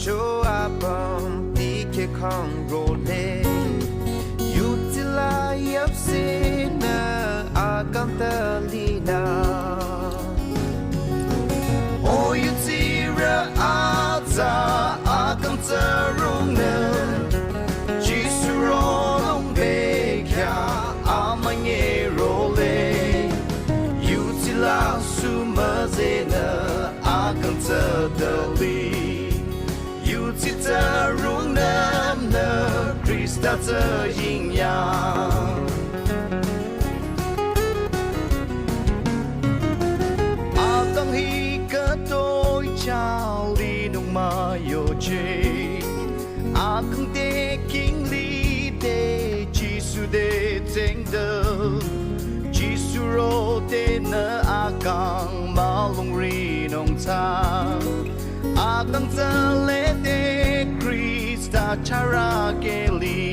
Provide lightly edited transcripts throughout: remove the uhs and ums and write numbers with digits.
show up on the Congrole. Yutila Yapsina Akantalina. Oh, Yutira Aza Akanta Rungnem. Jisuro Beka Amanye Role. Yutila Sumazena Akanta Dali. Yutita Rungnem na Krista Yin Yang. Atang hi ka tôi chào đi nông ma yo che. Akang te king li de Jisu de teng de. Jisu ro de na akang malong ri nong ta. Akang talete Krista charageli.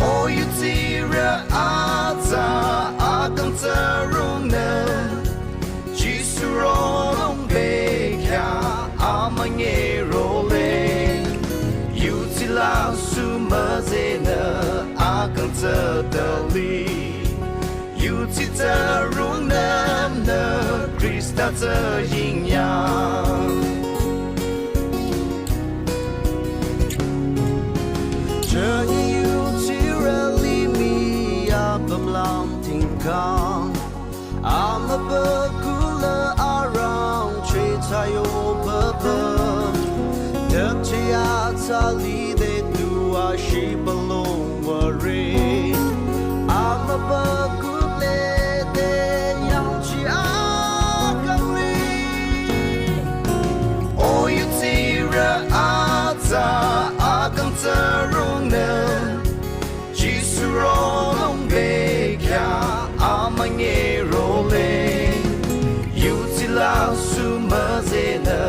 Oh, Yudsi ata akang tarungnem. Jisuro beka amanye role. Yudsi la sumazena akang tadali. Yudsi tarungnem na Krista Yin Yang. Journey Yudsi rally me up the mountain kang. I'm a bakula around Chetayo Baba. The Tiata Lide do a sheep alone worry. I'm a bakula de Yangchi Akali. Oh, Yutira Ata Akanta Rungnem. Jisuro Beka Amanye Role. Yutila Sumazena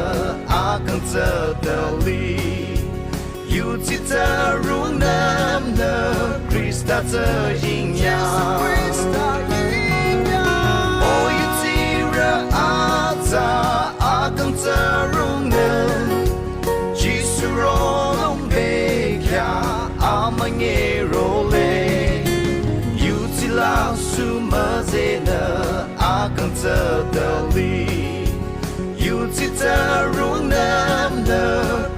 Akanta Dali. Yutita Rungnem na Krista Yin Yang. Oh, Yutira Ata Akanta Rungnem. Jisuro Beka Amanye Role. Yutila Sumazena Akanta Dali. Yutita Rungnem na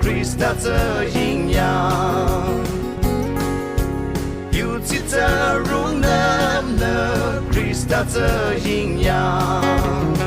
Krista Yin Yang. Yutita Rungnem na Krista Yin Yang.